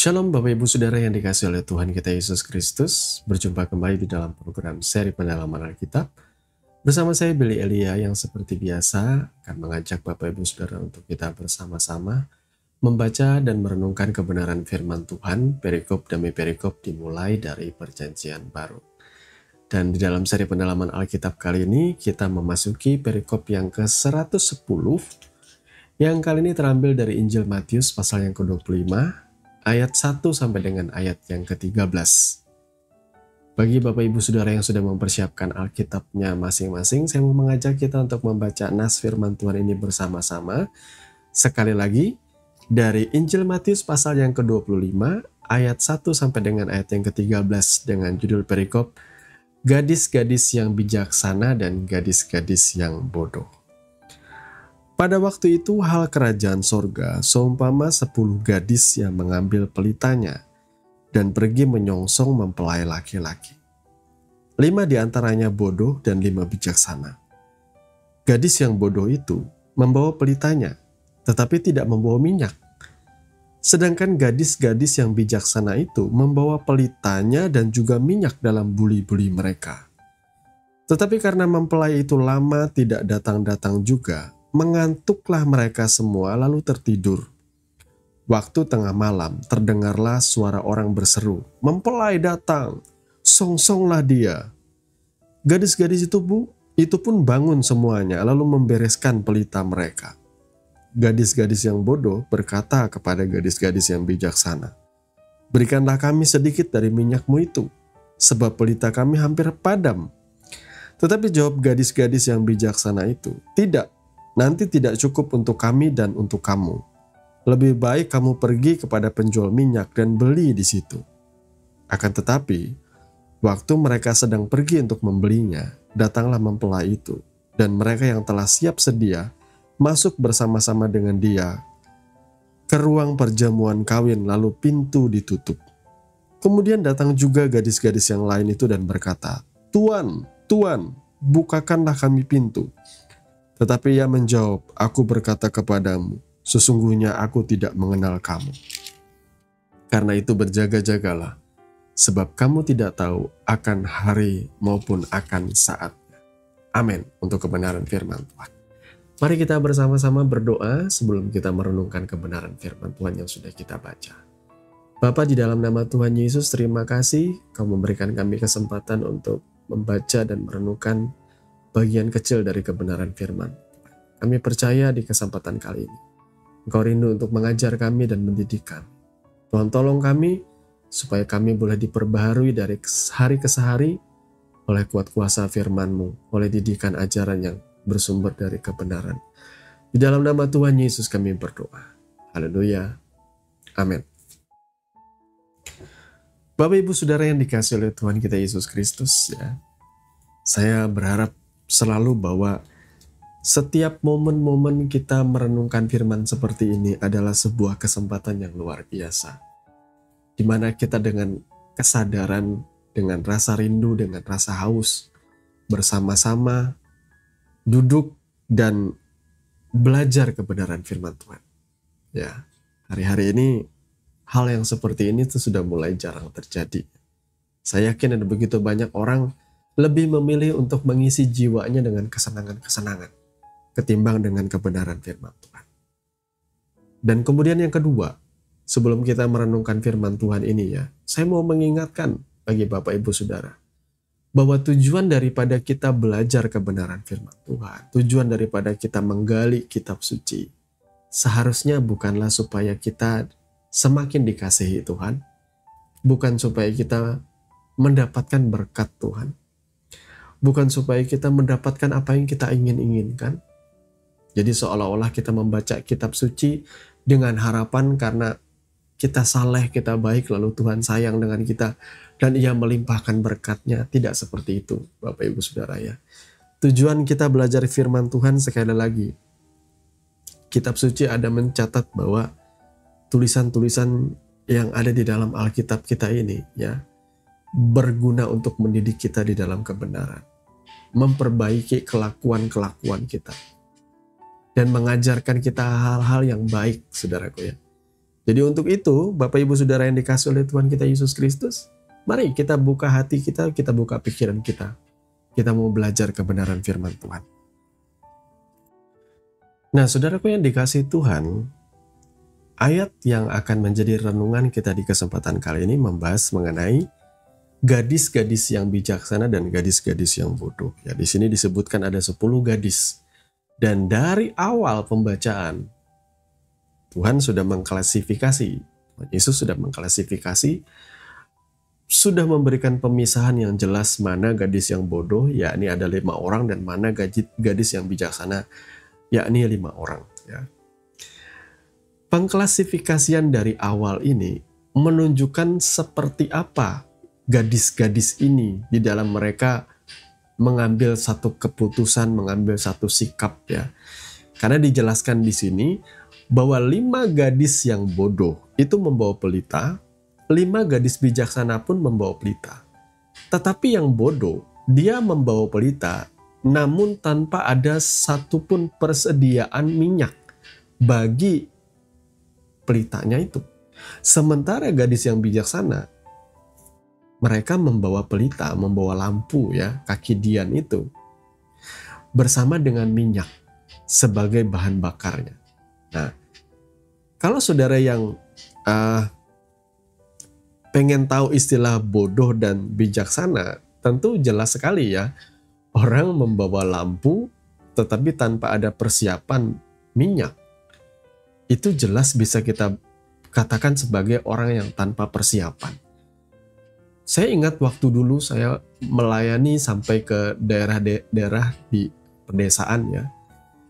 Shalom Bapak Ibu Saudara yang dikasihi oleh Tuhan kita Yesus Kristus. Berjumpa kembali di dalam program seri pendalaman Alkitab. Bersama saya Billy Elia yang seperti biasa akan mengajak Bapak Ibu Saudara untuk kita bersama-sama membaca dan merenungkan kebenaran firman Tuhan, perikop demi perikop dimulai dari Perjanjian Baru. Dan di dalam seri pendalaman Alkitab kali ini kita memasuki perikop yang ke-110 yang kali ini terambil dari Injil Matius pasal yang ke-25 ayat 1 sampai dengan ayat yang ke-13. Bagi Bapak Ibu Saudara yang sudah mempersiapkan Alkitabnya masing-masing, saya mau mengajak kita untuk membaca nas firman Tuhan ini bersama-sama. Sekali lagi, dari Injil Matius pasal yang ke-25, ayat 1 sampai dengan ayat yang ke-13 dengan judul perikop, Gadis-gadis yang bijaksana dan gadis-gadis yang bodoh. Pada waktu itu hal kerajaan sorga seumpama 10 gadis yang mengambil pelitanya dan pergi menyongsong mempelai laki-laki. 5 diantaranya bodoh dan 5 bijaksana. Gadis yang bodoh itu membawa pelitanya, tetapi tidak membawa minyak. Sedangkan gadis-gadis yang bijaksana itu membawa pelitanya dan juga minyak dalam buli-buli mereka. Tetapi karena mempelai itu lama tidak datang-datang juga, mengantuklah mereka semua lalu tertidur. Waktu tengah malam terdengarlah suara orang berseru, "Mempelai datang, songsonglah dia." Gadis-gadis itu pun bangun semuanya lalu membereskan pelita mereka. Gadis-gadis yang bodoh berkata kepada gadis-gadis yang bijaksana, "Berikanlah kami sedikit dari minyakmu itu, sebab pelita kami hampir padam." Tetapi jawab gadis-gadis yang bijaksana itu, "Tidak, nanti tidak cukup untuk kami dan untuk kamu. Lebih baik kamu pergi kepada penjual minyak dan beli di situ." Akan tetapi, waktu mereka sedang pergi untuk membelinya, datanglah mempelai itu, dan mereka yang telah siap sedia masuk bersama-sama dengan dia ke ruang perjamuan kawin, lalu pintu ditutup. Kemudian datang juga gadis-gadis yang lain itu dan berkata, "Tuan, Tuan, bukakanlah kami pintu." Tetapi ia menjawab, "Aku berkata kepadamu, sesungguhnya aku tidak mengenal kamu. Karena itu berjaga-jagalah, sebab kamu tidak tahu akan hari maupun akan saatnya." Amin. Untuk kebenaran firman Tuhan. Mari kita bersama-sama berdoa sebelum kita merenungkan kebenaran firman Tuhan yang sudah kita baca. Bapa, di dalam nama Tuhan Yesus, terima kasih Kau memberikan kami kesempatan untuk membaca dan merenungkan bagian kecil dari kebenaran firman. Kami percaya di kesempatan kali ini Engkau rindu untuk mengajar kami dan mendidik kami. Tuhan, tolong kami supaya kami boleh diperbaharui dari hari ke hari oleh kuat kuasa firman-Mu, oleh didikan ajaran yang bersumber dari kebenaran. Di dalam nama Tuhan Yesus kami berdoa. Haleluya. Amin. Bapak Ibu Saudara yang dikasihi oleh Tuhan kita Yesus Kristus, ya, saya berharap selalu bahwa setiap momen-momen kita merenungkan firman seperti ini adalah sebuah kesempatan yang luar biasa, di mana kita dengan kesadaran, dengan rasa rindu, dengan rasa haus, bersama-sama duduk dan belajar kebenaran firman Tuhan. Ya, hari-hari ini hal yang seperti ini tuh sudah mulai jarang terjadi. Saya yakin ada begitu banyak orang lebih memilih untuk mengisi jiwanya dengan kesenangan-kesenangan ketimbang dengan kebenaran firman Tuhan. Dan kemudian yang kedua, sebelum kita merenungkan firman Tuhan ini, ya, saya mau mengingatkan bagi Bapak Ibu Saudara bahwa tujuan daripada kita belajar kebenaran firman Tuhan, tujuan daripada kita menggali kitab suci, seharusnya bukanlah supaya kita semakin dikasihi Tuhan, bukan supaya kita mendapatkan berkat Tuhan, bukan supaya kita mendapatkan apa yang kita inginkan. Jadi seolah-olah kita membaca kitab suci dengan harapan karena kita saleh, kita baik, lalu Tuhan sayang dengan kita dan Ia melimpahkan berkatnya. Tidak seperti itu, Bapak Ibu Saudara, ya. Tujuan kita belajar firman Tuhan, sekali lagi, kitab suci ada mencatat bahwa tulisan-tulisan yang ada di dalam Alkitab kita ini, ya, berguna untuk mendidik kita di dalam kebenaran, memperbaiki kelakuan-kelakuan kita, dan mengajarkan kita hal-hal yang baik, saudaraku, ya. Jadi untuk itu, Bapak Ibu Saudara yang dikasih oleh Tuhan kita Yesus Kristus, mari kita buka hati kita buka pikiran kita. Kita mau belajar kebenaran firman Tuhan. Nah, saudaraku yang dikasih Tuhan, ayat yang akan menjadi renungan kita di kesempatan kali ini membahas mengenai gadis-gadis yang bijaksana dan gadis-gadis yang bodoh. Ya, di sini disebutkan ada 10 gadis. Dan dari awal pembacaan, Tuhan sudah mengklasifikasi, Yesus sudah mengklasifikasi, sudah memberikan pemisahan yang jelas mana gadis yang bodoh, yakni ada 5 orang, dan mana gadis yang bijaksana, yakni 5 orang. Ya. Pengklasifikasian dari awal ini menunjukkan seperti apa gadis-gadis ini di dalam mereka mengambil satu keputusan, mengambil satu sikap, ya. Karena dijelaskan di sini bahwa 5 gadis yang bodoh itu membawa pelita, 5 gadis bijaksana pun membawa pelita. Tetapi yang bodoh, dia membawa pelita, namun tanpa ada satupun persediaan minyak bagi pelitanya itu. Sementara gadis yang bijaksana, mereka membawa pelita, membawa lampu, ya, kaki dian itu, bersama dengan minyak sebagai bahan bakarnya. Nah, kalau saudara yang pengen tahu istilah bodoh dan bijaksana, tentu jelas sekali ya. Orang membawa lampu tetapi tanpa ada persiapan minyak, itu jelas bisa kita katakan sebagai orang yang tanpa persiapan. Saya ingat waktu dulu saya melayani sampai ke daerah-daerah di pedesaan, ya.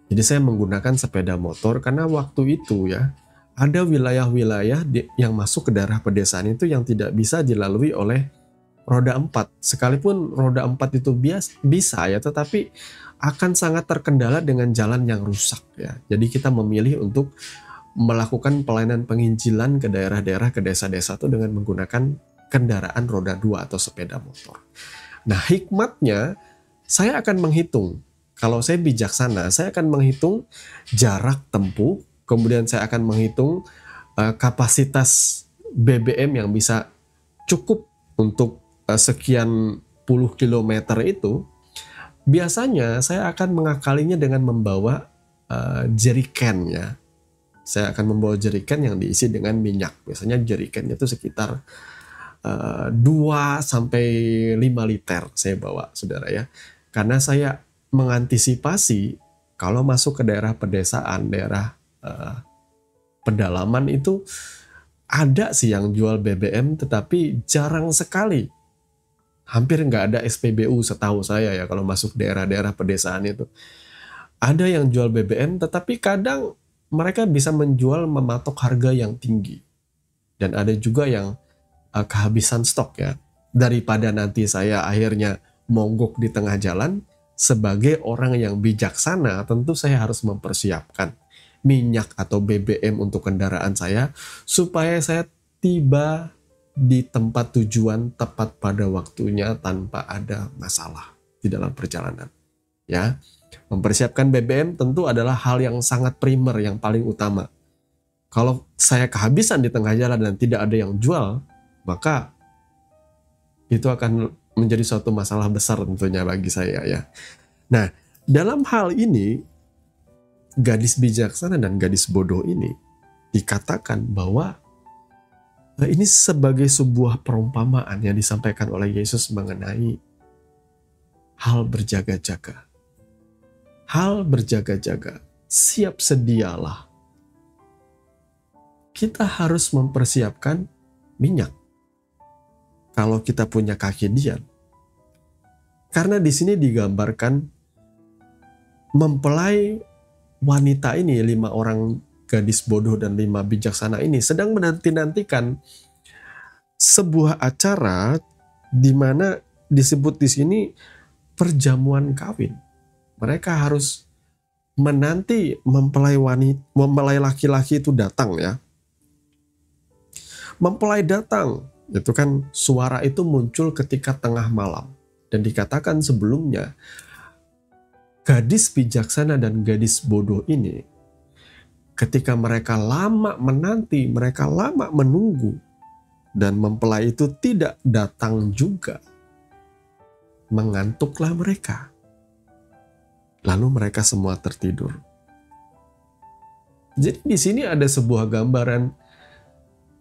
Jadi saya menggunakan sepeda motor karena waktu itu, ya, ada wilayah-wilayah yang masuk ke daerah pedesaan itu yang tidak bisa dilalui oleh roda 4. Sekalipun roda 4 itu bisa, ya, tetapi akan sangat terkendala dengan jalan yang rusak, ya. Jadi kita memilih untuk melakukan pelayanan penginjilan ke daerah-daerah, ke desa-desa itu dengan menggunakan kendaraan roda 2 atau sepeda motor. Nah, hikmatnya saya akan menghitung. Kalau saya bijaksana, saya akan menghitung jarak tempuh, kemudian saya akan menghitung kapasitas BBM yang bisa cukup untuk sekian puluh kilometer itu. Biasanya saya akan mengakalinya dengan membawa jeriken, ya. Saya akan membawa jeriken yang diisi dengan minyak. Biasanya jerikennya itu sekitar 2 sampai 5 liter saya bawa, saudara, ya. Karena saya mengantisipasi kalau masuk ke daerah pedesaan, daerah pedalaman itu ada sih yang jual BBM, tetapi jarang sekali. Hampir nggak ada SPBU setahu saya, ya, kalau masuk daerah-daerah pedesaan itu. Ada yang jual BBM, tetapi kadang mereka bisa menjual mematok harga yang tinggi. Dan ada juga yang kehabisan stok, ya. Daripada nanti saya akhirnya monggok di tengah jalan, sebagai orang yang bijaksana, tentu saya harus mempersiapkan minyak atau BBM untuk kendaraan saya, supaya saya tiba di tempat tujuan tepat pada waktunya tanpa ada masalah di dalam perjalanan. Ya, mempersiapkan BBM tentu adalah hal yang sangat primer, yang paling utama. Kalau saya kehabisan di tengah jalan dan tidak ada yang jual, maka itu akan menjadi suatu masalah besar tentunya bagi saya, ya. Nah, dalam hal ini, gadis bijaksana dan gadis bodoh ini dikatakan bahwa ini sebagai sebuah perumpamaan yang disampaikan oleh Yesus mengenai hal berjaga-jaga. Hal berjaga-jaga, siap sedialah. Kita harus mempersiapkan minyak. Kalau kita punya kaki dian. Karena di sini digambarkan mempelai wanita ini, 5 orang gadis bodoh dan 5 bijaksana ini sedang menanti-nantikan sebuah acara di mana disebut di sini perjamuan kawin. Mereka harus menanti mempelai laki-laki itu datang, ya. Mempelai datang, itu kan suara itu muncul ketika tengah malam. Dan dikatakan sebelumnya, gadis bijaksana dan gadis bodoh ini ketika mereka lama menanti, mereka lama menunggu, dan mempelai itu tidak datang juga, mengantuklah mereka. Lalu mereka semua tertidur. Jadi di sini ada sebuah gambaran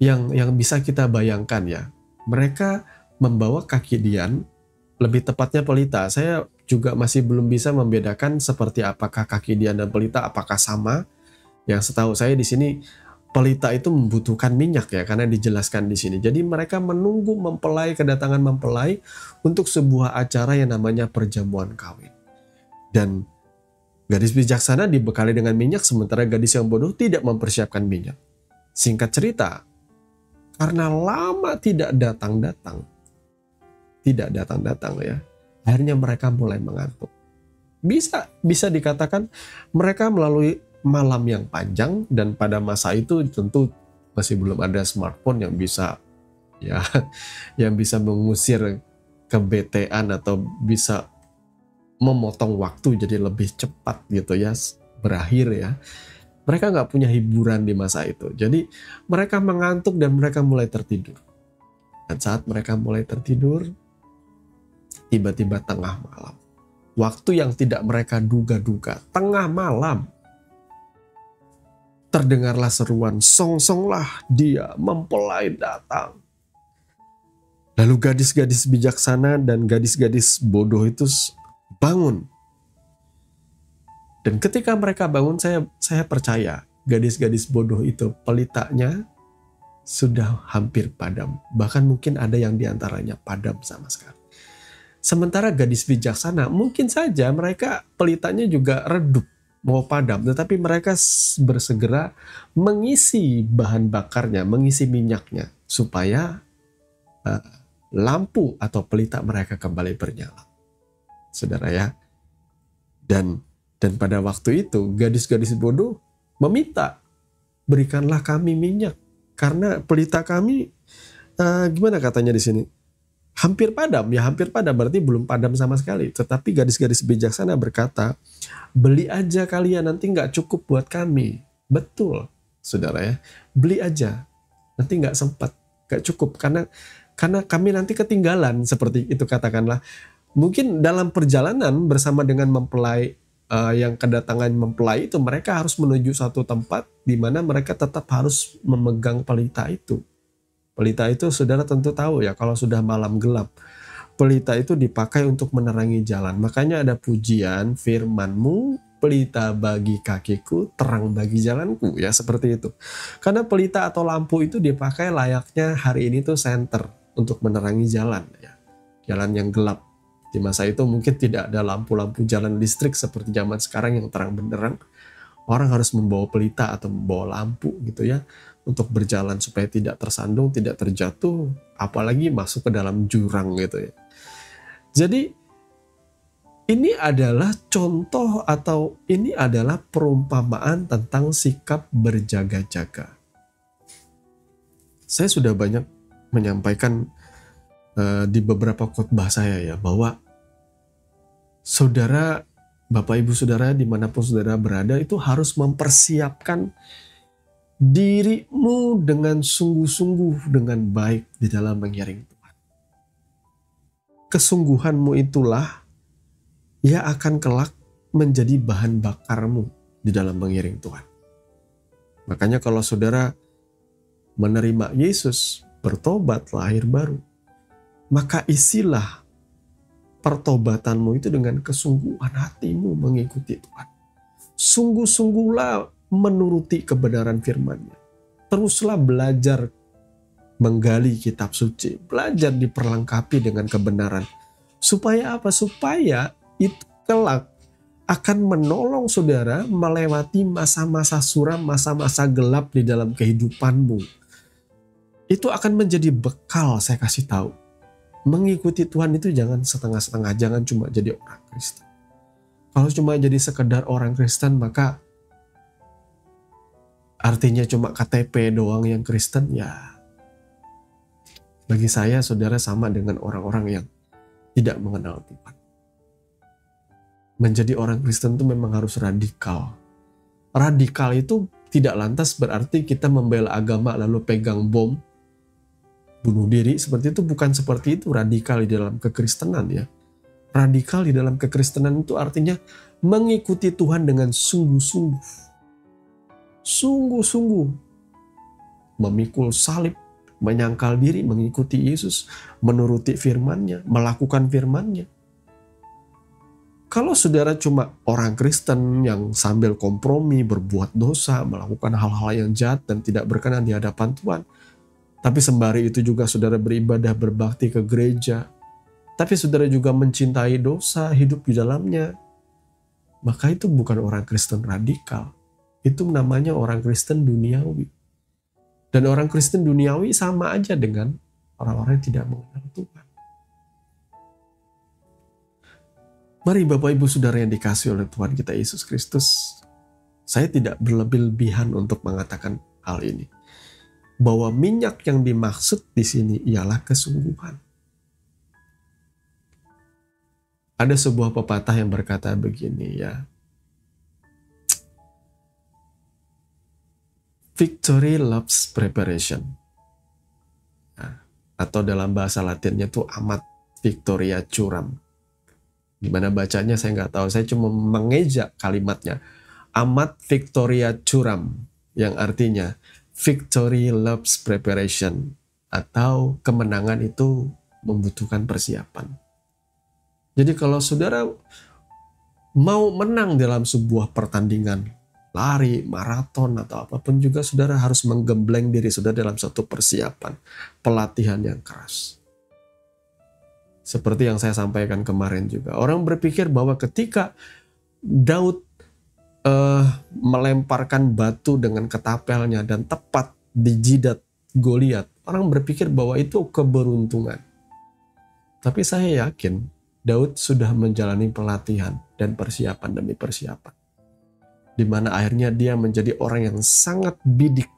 yang bisa kita bayangkan ya. Mereka membawa kaki Dian, lebih tepatnya pelita. Saya juga masih belum bisa membedakan seperti apakah kaki Dian dan pelita apakah sama. Yang setahu saya di sini pelita itu membutuhkan minyak ya, karena dijelaskan di sini. Jadi mereka menunggu mempelai, kedatangan mempelai untuk sebuah acara yang namanya perjamuan kawin. Dan gadis bijaksana dibekali dengan minyak, sementara gadis yang bodoh tidak mempersiapkan minyak. Singkat cerita, karena lama tidak datang-datang ya, akhirnya mereka mulai mengantuk. Bisa dikatakan mereka melalui malam yang panjang, dan pada masa itu tentu masih belum ada smartphone yang bisa ya yang bisa mengusir kebetean atau bisa memotong waktu jadi lebih cepat gitu ya, berakhir ya. Mereka nggak punya hiburan di masa itu. Jadi mereka mengantuk dan mereka mulai tertidur. Dan saat mereka mulai tertidur, tiba-tiba tengah malam. Waktu yang tidak mereka duga-duga, tengah malam. Terdengarlah seruan, "Song-songlah dia, mempelai datang." Lalu gadis-gadis bijaksana dan gadis-gadis bodoh itu bangun. Dan ketika mereka bangun, saya percaya gadis-gadis bodoh itu pelitanya sudah hampir padam. Bahkan mungkin ada yang diantaranya padam sama sekali. Sementara gadis bijaksana mungkin saja mereka pelitanya juga redup, mau padam. Tetapi mereka bersegera mengisi bahan bakarnya, mengisi minyaknya, supaya lampu atau pelita mereka kembali bernyala. Saudara ya. Dan pada waktu itu gadis-gadis bodoh meminta, "Berikanlah kami minyak karena pelita kami gimana katanya di sini? Hampir padam." Ya hampir padam berarti belum padam sama sekali. Tetapi gadis-gadis bijaksana berkata, "Beli aja kalian, nanti nggak cukup buat kami." Betul, saudara ya. Beli aja, nanti nggak sempat, nggak cukup karena kami nanti ketinggalan, seperti itu katakanlah. Mungkin dalam perjalanan bersama dengan mempelai, yang kedatangan mempelai itu, mereka harus menuju satu tempat di mana mereka tetap harus memegang pelita itu. Pelita itu saudara tentu tahu ya, kalau sudah malam gelap, pelita itu dipakai untuk menerangi jalan. Makanya ada pujian, "Firman-Mu pelita bagi kakiku, terang bagi jalanku," ya seperti itu. Karena pelita atau lampu itu dipakai layaknya hari ini tuh senter untuk menerangi jalan ya. Jalan yang gelap. Di masa itu mungkin tidak ada lampu-lampu jalan listrik seperti zaman sekarang yang terang benderang. Orang harus membawa pelita atau membawa lampu gitu ya, untuk berjalan supaya tidak tersandung, tidak terjatuh, apalagi masuk ke dalam jurang gitu ya. Jadi ini adalah contoh atau ini adalah perumpamaan tentang sikap berjaga-jaga. Saya sudah banyak menyampaikan di beberapa khotbah saya ya, bahwa saudara, Bapak Ibu Saudara dimanapun saudara berada itu harus mempersiapkan dirimu dengan sungguh-sungguh, dengan baik di dalam mengiring Tuhan. Kesungguhanmu itulah ia akan kelak menjadi bahan bakarmu di dalam mengiring Tuhan. Makanya kalau saudara menerima Yesus, bertobat, lahir baru, maka isilah pertobatanmu itu dengan kesungguhan hatimu mengikuti Tuhan. Sungguh-sungguhlah menuruti kebenaran firman-Nya. Teruslah belajar menggali kitab suci, belajar diperlengkapi dengan kebenaran. Supaya apa? Supaya itu kelak akan menolong saudara melewati masa-masa suram, masa-masa gelap di dalam kehidupanmu. Itu akan menjadi bekal, saya kasih tahu. Mengikuti Tuhan itu jangan setengah-setengah, jangan cuma jadi orang Kristen. Kalau cuma jadi sekedar orang Kristen, maka artinya cuma KTP doang yang Kristen, ya bagi saya saudara sama dengan orang-orang yang tidak mengenal Tuhan. Menjadi orang Kristen itu memang harus radikal. Radikal itu tidak lantas berarti kita membela agama lalu pegang bom, bunuh diri. Seperti itu, bukan seperti itu radikal di dalam kekristenan ya. Radikal di dalam kekristenan itu artinya mengikuti Tuhan dengan sungguh-sungguh. Sungguh-sungguh. Memikul salib, menyangkal diri, mengikuti Yesus, menuruti firman-Nya, melakukan firman-Nya. Kalau saudara cuma orang Kristen yang sambil kompromi, berbuat dosa, melakukan hal-hal yang jahat dan tidak berkenan di hadapan Tuhan, tapi sembari itu juga saudara beribadah, berbakti ke gereja, tapi saudara juga mencintai dosa, hidup di dalamnya, maka itu bukan orang Kristen radikal. Itu namanya orang Kristen duniawi. Dan orang Kristen duniawi sama aja dengan orang-orang yang tidak mengenal Tuhan. Mari Bapak Ibu Saudara yang dikasihi oleh Tuhan kita Yesus Kristus, saya tidak berlebih-lebihan untuk mengatakan hal ini. Bahwa minyak yang dimaksud di sini ialah kesungguhan. Ada sebuah pepatah yang berkata begini ya. Victory loves preparation. Nah, atau dalam bahasa Latinnya itu amat Victoria curam. Gimana bacanya saya nggak tahu, saya cuma mengeja kalimatnya. Amat Victoria curam, yang artinya victory loves preparation, atau kemenangan itu membutuhkan persiapan. Jadi kalau saudara mau menang dalam sebuah pertandingan, lari, maraton, atau apapun juga, saudara harus menggembleng diri saudara dalam satu persiapan, pelatihan yang keras. Seperti yang saya sampaikan kemarin juga. Orang berpikir bahwa ketika Daud melemparkan batu dengan ketapelnya dan tepat di jidat Goliat, orang berpikir bahwa itu keberuntungan. Tapi saya yakin Daud sudah menjalani pelatihan dan persiapan demi persiapan, di mana akhirnya dia menjadi orang yang sangat bidik.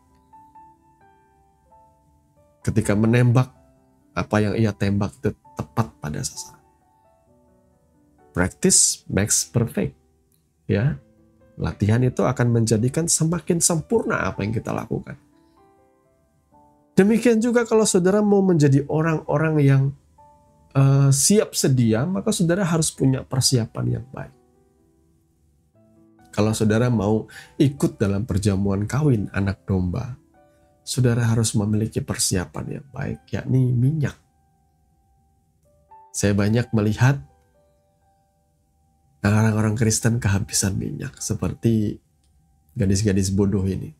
Ketika menembak, apa yang ia tembak itu tepat pada sasaran. Practice makes perfect. Ya, latihan itu akan menjadikan semakin sempurna apa yang kita lakukan. Demikian juga kalau saudara mau menjadi orang-orang yang siap sedia, maka saudara harus punya persiapan yang baik. Kalau saudara mau ikut dalam perjamuan kawin anak domba, saudara harus memiliki persiapan yang baik, yakni minyak. Saya banyak melihat orang-orang Kristen kehabisan minyak, seperti gadis-gadis bodoh ini.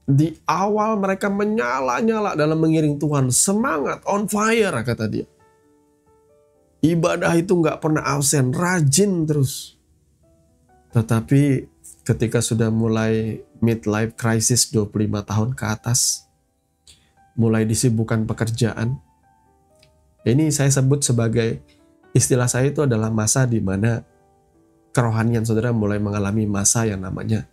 Di awal mereka menyala-nyala dalam mengiring Tuhan, semangat, on fire kata dia. Ibadah itu nggak pernah absen, rajin terus. Tetapi ketika sudah mulai midlife crisis 25 tahun ke atas, mulai disibukkan pekerjaan, ini saya sebut sebagai, istilah saya itu adalah masa di mana kerohanian saudara mulai mengalami masa yang namanya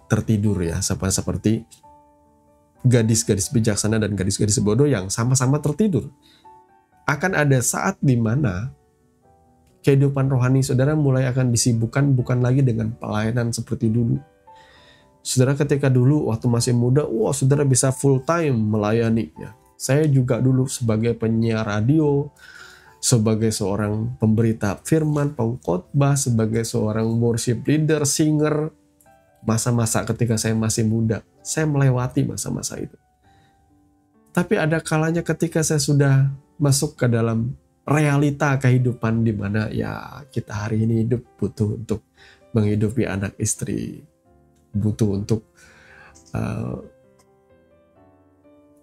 tertidur ya, seperti gadis-gadis bijaksana dan gadis-gadis bodoh yang sama-sama tertidur. Akan ada saat di mana kehidupan rohani saudara mulai akan disibukkan bukan lagi dengan pelayanan seperti dulu. Saudara ketika dulu waktu masih muda, saudara bisa full time melayani ya. Saya juga dulu sebagai penyiar radio, sebagai seorang pemberita firman, pengkhotbah, sebagai seorang worship leader, singer, masa-masa ketika saya masih muda, saya melewati masa-masa itu. Tapi ada kalanya ketika saya sudah masuk ke dalam realita kehidupan di mana ya kita hari ini hidup butuh untuk menghidupi anak istri, butuh untuk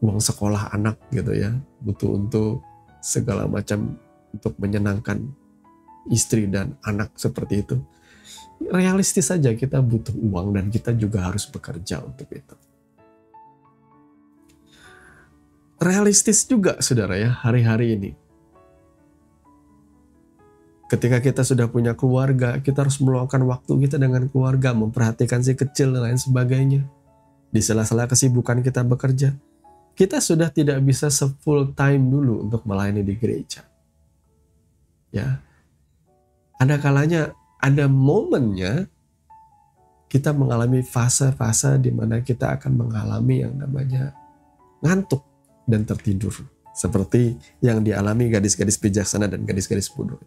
uang sekolah anak gitu ya, butuh untuk segala macam untuk menyenangkan istri dan anak seperti itu. Realistis saja kita butuh uang dan kita juga harus bekerja untuk itu. Realistis juga saudara ya hari-hari ini. Ketika kita sudah punya keluarga, kita harus meluangkan waktu kita dengan keluarga, memperhatikan si kecil dan lain sebagainya. Di sela-sela kesibukan kita bekerja, kita sudah tidak bisa full time dulu untuk melayani di gereja. Ya, ada kalanya, ada momennya kita mengalami fase-fase di mana kita akan mengalami yang namanya ngantuk dan tertidur. Seperti yang dialami gadis-gadis bijaksana dan gadis-gadis bodoh.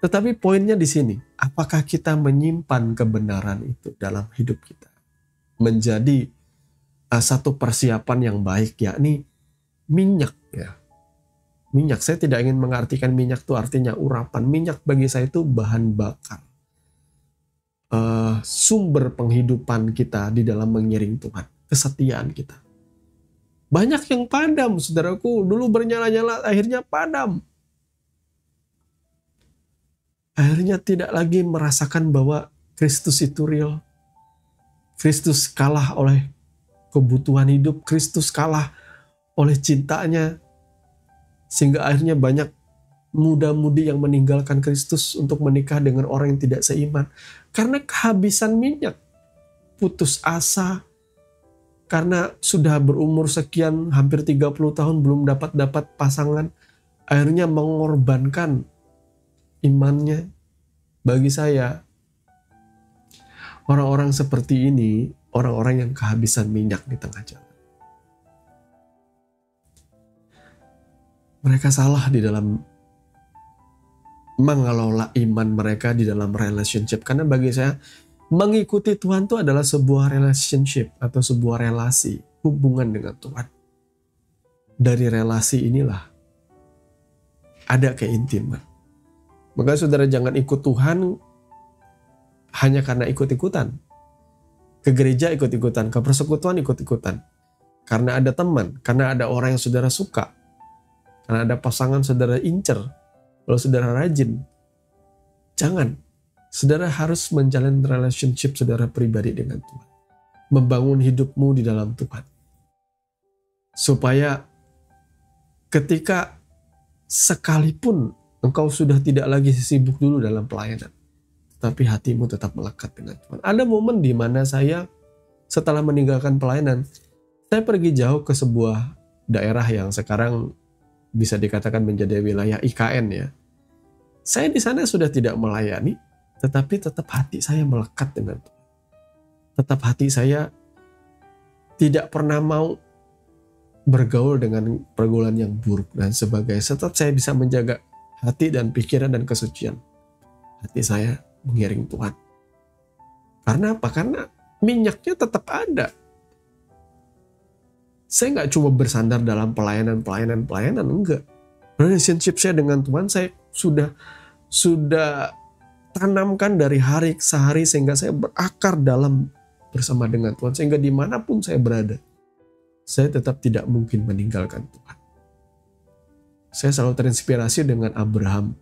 Tetapi poinnya di sini, apakah kita menyimpan kebenaran itu dalam hidup kita? Menjadi satu persiapan yang baik, yakni minyak ya. Minyak, saya tidak ingin mengartikan minyak itu artinya urapan. Minyak bagi saya itu bahan bakar. Sumber penghidupan kita di dalam mengiring Tuhan. Kesetiaan kita. Banyak yang padam, saudaraku. Dulu bernyala-nyala, akhirnya padam. Akhirnya tidak lagi merasakan bahwa Kristus itu real. Kristus kalah oleh kebutuhan hidup. Kristus kalah oleh cintanya. Sehingga akhirnya banyak muda-mudi yang meninggalkan Kristus untuk menikah dengan orang yang tidak seiman. Karena kehabisan minyak. Putus asa. Karena sudah berumur sekian, hampir 30 tahun belum dapat pasangan. Akhirnya mengorbankan imannya. Bagi saya, orang-orang seperti ini, orang-orang yang kehabisan minyak di tengah jalan. Mereka salah di dalam mengelola iman mereka di dalam relationship. Karena bagi saya, mengikuti Tuhan itu adalah sebuah relationship atau sebuah relasi, hubungan dengan Tuhan. Dari relasi inilah ada keintiman. Maka saudara jangan ikut Tuhan hanya karena ikut-ikutan. Ke gereja ikut-ikutan, ke persekutuan ikut-ikutan. Karena ada teman, karena ada orang yang saudara suka. Karena ada pasangan saudara incer, kalau saudara rajin. Jangan. Saudara harus menjalin relationship saudara pribadi dengan Tuhan. Membangun hidupmu di dalam Tuhan. Supaya ketika sekalipun engkau sudah tidak lagi sibuk dulu dalam pelayanan, tapi hatimu tetap melekat dengan Tuhan. Ada momen di mana saya setelah meninggalkan pelayanan, saya pergi jauh ke sebuah daerah yang sekarang bisa dikatakan menjadi wilayah IKN ya. Saya di sana sudah tidak melayani, tetapi tetap hati saya melekat dengan Tuhan. Tetap hati saya tidak pernah mau bergaul dengan pergaulan yang buruk dan sebagainya. Tetap saya bisa menjaga hati dan pikiran dan kesucian. Hati saya mengiring Tuhan. Karena apa? Karena minyaknya tetap ada. Saya nggak cuma bersandar dalam pelayanan, enggak. Relationship saya dengan Tuhan saya sudah tanamkan dari hari ke hari sehingga saya berakar dalam bersama dengan Tuhan. Sehingga dimanapun saya berada, saya tetap tidak mungkin meninggalkan Tuhan. Saya selalu terinspirasi dengan Abraham.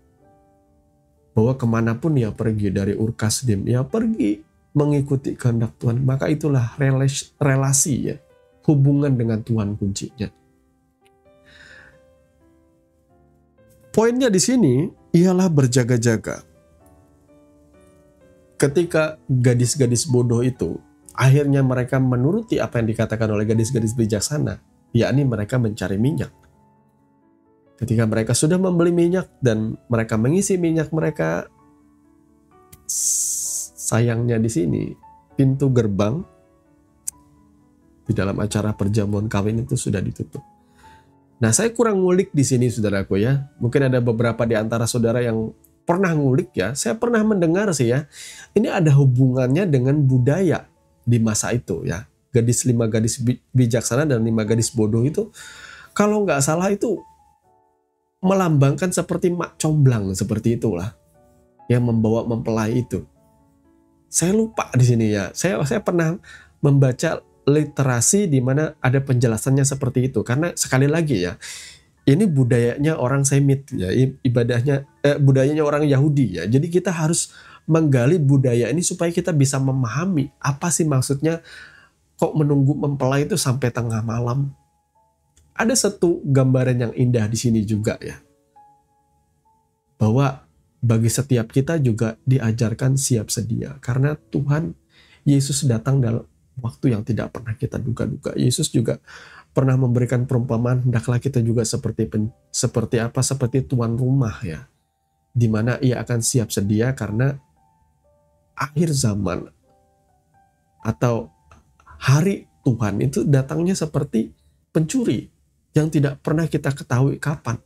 Bahwa kemanapun dia pergi, dari Ur Kasdim, dia pergi mengikuti kehendak Tuhan. Maka itulah relasi ya. Hubungan dengan Tuhan kuncinya. Poinnya di sini ialah berjaga-jaga. Ketika gadis-gadis bodoh itu, akhirnya mereka menuruti apa yang dikatakan oleh gadis-gadis bijaksana, yakni mereka mencari minyak. Ketika mereka sudah membeli minyak dan mereka mengisi minyak mereka, sayangnya di sini pintu gerbang di dalam acara perjamuan kawin itu sudah ditutup. Nah, saya kurang ngulik di sini saudaraku ya. Mungkin ada beberapa di antara saudara yang pernah ngulik ya. Saya pernah mendengar sih ya. Ini ada hubungannya dengan budaya di masa itu ya. 5 gadis bijaksana dan 5 gadis bodoh itu, kalau nggak salah itu melambangkan seperti mak comblang, seperti itulah yang membawa mempelai itu. Saya lupa di sini ya. Saya pernah membaca literasi di mana ada penjelasannya seperti itu. Karena sekali lagi ya, ini budayanya orang Semit ya, budayanya orang Yahudi ya. Jadi kita harus menggali budaya ini supaya kita bisa memahami apa sih maksudnya kok menunggu mempelai itu sampai tengah malam. Ada satu gambaran yang indah di sini juga ya. Bahwa bagi setiap kita juga diajarkan siap sedia. Karena Tuhan Yesus datang dalam waktu yang tidak pernah kita duga-duga. Yesus juga pernah memberikan perumpamaan, hendaklah kita juga seperti tuan rumah ya. Di mana ia akan siap sedia karena akhir zaman atau hari Tuhan itu datangnya seperti pencuri yang tidak pernah kita ketahui kapan.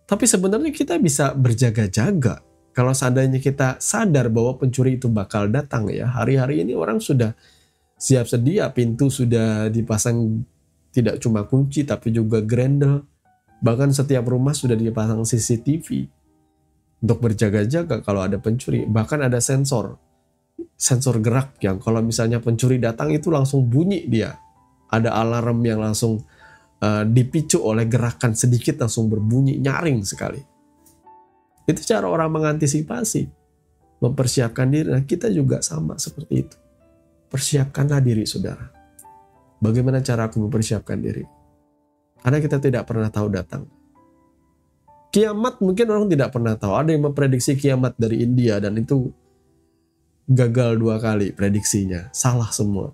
Tapi sebenarnya kita bisa berjaga-jaga. Kalau seandainya kita sadar bahwa pencuri itu bakal datang ya, hari-hari ini orang sudah siap sedia, pintu sudah dipasang tidak cuma kunci tapi juga grendel. Bahkan setiap rumah sudah dipasang CCTV untuk berjaga-jaga kalau ada pencuri. Bahkan ada sensor gerak yang kalau misalnya pencuri datang itu langsung bunyi dia. Ada alarm yang langsung dipicu oleh gerakan sedikit langsung berbunyi, nyaring sekali. Itu cara orang mengantisipasi, mempersiapkan diri. Nah, kita juga sama seperti itu. Persiapkanlah diri, saudara. Bagaimana cara aku mempersiapkan diri? Karena kita tidak pernah tahu datang. Kiamat mungkin orang tidak pernah tahu. Ada yang memprediksi kiamat dari India dan itu gagal 2 kali prediksinya. Salah semua.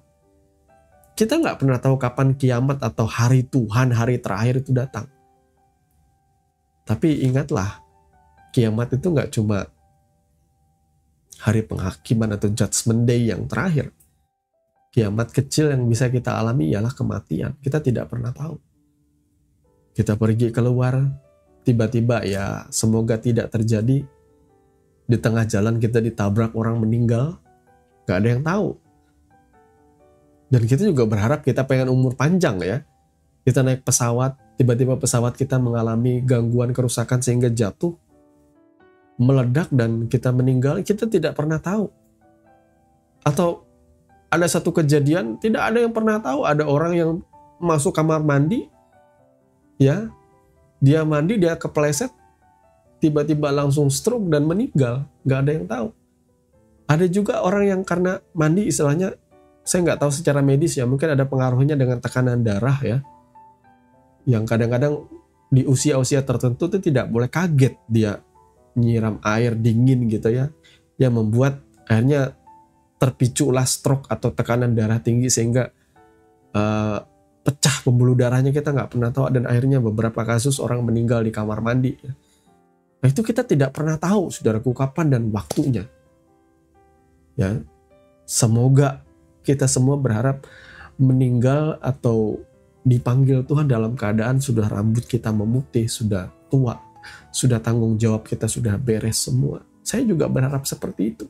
Kita nggak pernah tahu kapan kiamat atau hari Tuhan, hari terakhir itu datang. Tapi ingatlah, kiamat itu nggak cuma hari penghakiman atau judgment day yang terakhir. Kiamat kecil yang bisa kita alami ialah kematian. Kita tidak pernah tahu. Kita pergi keluar, tiba-tiba ya semoga tidak terjadi. Di tengah jalan kita ditabrak orang meninggal. Gak ada yang tahu. Dan kita juga berharap kita pengen umur panjang ya. Kita naik pesawat, tiba-tiba pesawat kita mengalami gangguan kerusakan sehingga jatuh, meledak dan kita meninggal. Kita tidak pernah tahu. Atau ada satu kejadian, tidak ada yang pernah tahu. Ada orang yang masuk kamar mandi, ya, dia mandi, dia kepleset, tiba-tiba langsung stroke dan meninggal. Gak ada yang tahu. Ada juga orang yang karena mandi istilahnya, saya nggak tahu secara medis ya, mungkin ada pengaruhnya dengan tekanan darah ya, yang kadang-kadang di usia-usia tertentu itu tidak boleh kaget dia nyiram air dingin gitu ya, yang membuat akhirnya terpiculah stroke atau tekanan darah tinggi sehingga pecah pembuluh darahnya, kita nggak pernah tahu, dan akhirnya beberapa kasus orang meninggal di kamar mandi. Nah itu kita tidak pernah tahu, saudaraku, kapan dan waktunya. Ya, semoga kita semua berharap meninggal atau dipanggil Tuhan dalam keadaan sudah rambut kita memutih, sudah tua, sudah tanggung jawab kita sudah beres semua. Saya juga berharap seperti itu.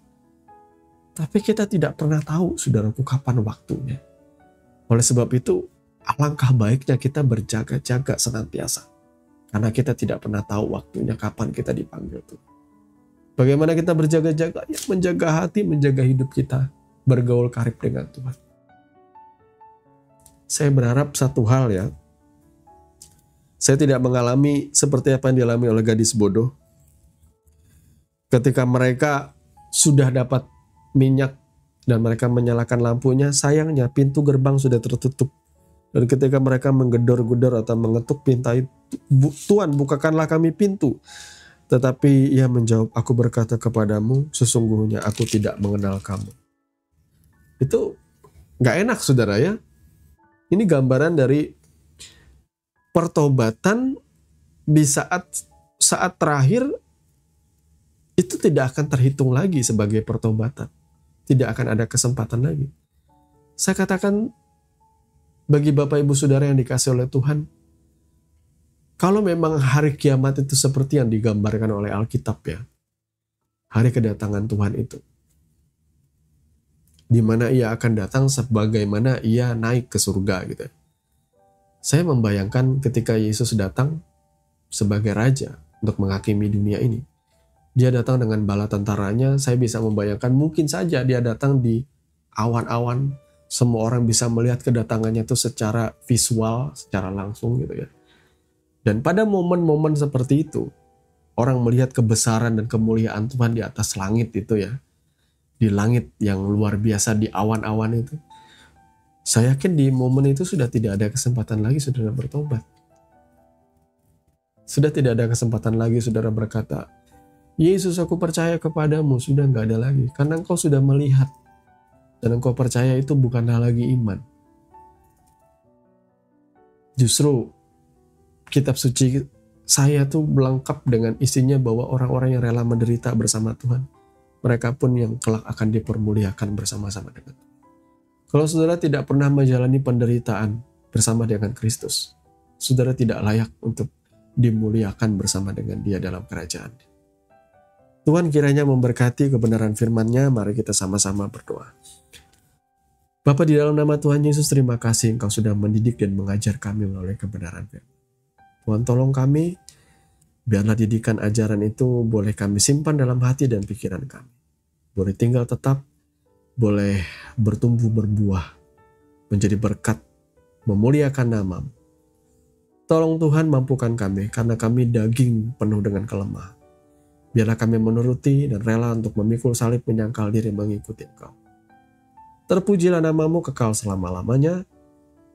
Tapi kita tidak pernah tahu, saudaraku, kapan waktunya. Oleh sebab itu, alangkah baiknya kita berjaga-jaga senantiasa. Karena kita tidak pernah tahu waktunya kapan kita dipanggil Tuhan. Bagaimana kita berjaga-jaga? Ya, menjaga hati, menjaga hidup kita, bergaul karib dengan Tuhan. Saya berharap satu hal ya, saya tidak mengalami seperti apa yang dialami oleh gadis bodoh. Ketika mereka sudah dapat minyak dan mereka menyalakan lampunya, sayangnya pintu gerbang sudah tertutup. Dan ketika mereka menggedor-gedor atau mengetuk pintu itu, Tuhan, bukakanlah kami pintu. Tetapi ia menjawab, aku berkata kepadamu, sesungguhnya aku tidak mengenal kamu. Itu gak enak, saudara ya. Ini gambaran dari pertobatan di saat terakhir itu tidak akan terhitung lagi sebagai pertobatan. Tidak akan ada kesempatan lagi. Saya katakan bagi Bapak Ibu Saudara yang dikasih oleh Tuhan, kalau memang hari kiamat itu seperti yang digambarkan oleh Alkitab ya, hari kedatangan Tuhan itu, di mana ia akan datang sebagaimana ia naik ke surga gitu. Saya membayangkan ketika Yesus datang sebagai raja untuk menghakimi dunia ini. Dia datang dengan bala tentaranya, saya bisa membayangkan mungkin saja dia datang di awan-awan, semua orang bisa melihat kedatangannya itu secara visual, secara langsung gitu ya. Dan pada momen-momen seperti itu, orang melihat kebesaran dan kemuliaan Tuhan di atas langit itu ya. Di langit yang luar biasa, di awan-awan itu. Saya yakin di momen itu sudah tidak ada kesempatan lagi saudara bertobat. Sudah tidak ada kesempatan lagi saudara berkata, Yesus, aku percaya kepadamu. Sudah nggak ada lagi. Karena engkau sudah melihat. Dan engkau percaya itu bukanlah lagi iman. Justru kitab suci saya tuh lengkap dengan isinya bahwa orang-orang yang rela menderita bersama Tuhan, mereka pun yang kelak akan dipermuliakan bersama-sama dengan Tuhan. Kalau saudara tidak pernah menjalani penderitaan bersama dengan Kristus, saudara tidak layak untuk dimuliakan bersama dengan Dia dalam kerajaan. Tuhan kiranya memberkati kebenaran firman-Nya. Mari kita sama-sama berdoa. Bapa, di dalam nama Tuhan Yesus, terima kasih Engkau sudah mendidik dan mengajar kami melalui kebenaran firman. Tuhan, tolong kami, biarlah didikan ajaran itu boleh kami simpan dalam hati dan pikiran kami. Boleh tinggal tetap, boleh bertumbuh berbuah, menjadi berkat, memuliakan nama-Mu. Tolong Tuhan mampukan kami, karena kami daging penuh dengan kelemahan. Biarlah kami menuruti dan rela untuk memikul salib, menyangkal diri, mengikuti Engkau. Terpujilah nama-Mu kekal selama-lamanya.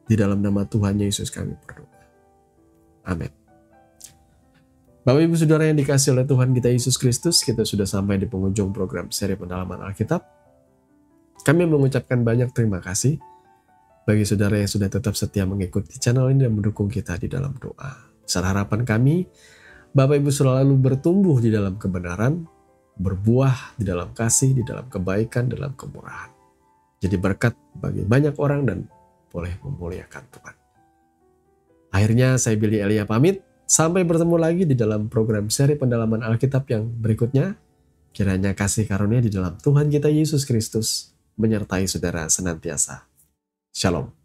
Di dalam nama Tuhan Yesus kami berdoa. Amin. Bapak Ibu Saudara yang dikasihi oleh Tuhan kita Yesus Kristus, kita sudah sampai di penghujung program seri pendalaman Alkitab. Kami mengucapkan banyak terima kasih bagi saudara yang sudah tetap setia mengikuti channel ini dan mendukung kita di dalam doa. Besar harapan kami, Bapak Ibu selalu bertumbuh di dalam kebenaran, berbuah di dalam kasih, di dalam kebaikan, dalam kemurahan. Jadi berkat bagi banyak orang dan boleh memuliakan Tuhan. Akhirnya saya Billy Elia pamit. Sampai bertemu lagi di dalam program seri pendalaman Alkitab yang berikutnya. Kiranya kasih karunia di dalam Tuhan kita Yesus Kristus menyertai saudara senantiasa. Shalom.